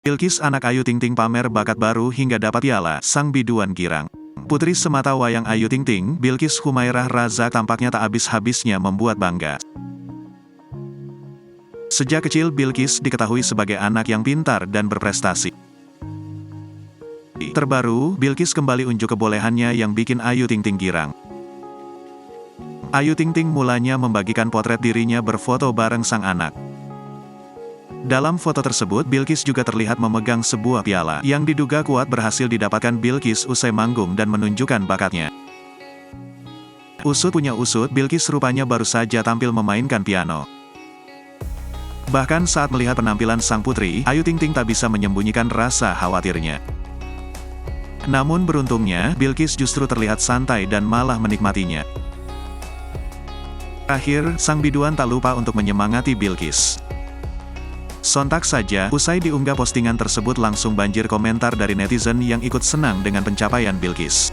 Bilqis anak Ayu Ting Ting pamer bakat baru hingga dapat piala sang biduan girang. Putri semata wayang Ayu Ting Ting, Bilqis Humairah Razak tampaknya tak habis-habisnya membuat bangga. Sejak kecil Bilqis diketahui sebagai anak yang pintar dan berprestasi. Terbaru, Bilqis kembali unjuk kebolehannya yang bikin Ayu Ting Ting girang. Ayu Ting Ting mulanya membagikan potret dirinya berfoto bareng sang anak. Dalam foto tersebut, Bilqis juga terlihat memegang sebuah piala yang diduga kuat berhasil didapatkan Bilqis usai manggung dan menunjukkan bakatnya. Usut punya usut, Bilqis rupanya baru saja tampil memainkan piano. Bahkan saat melihat penampilan sang putri, Ayu Ting Ting tak bisa menyembunyikan rasa khawatirnya. Namun beruntungnya, Bilqis justru terlihat santai dan malah menikmatinya. Akhir, sang biduan tak lupa untuk menyemangati Bilqis. Sontak saja, usai diunggah postingan tersebut langsung banjir komentar dari netizen yang ikut senang dengan pencapaian Bilqis.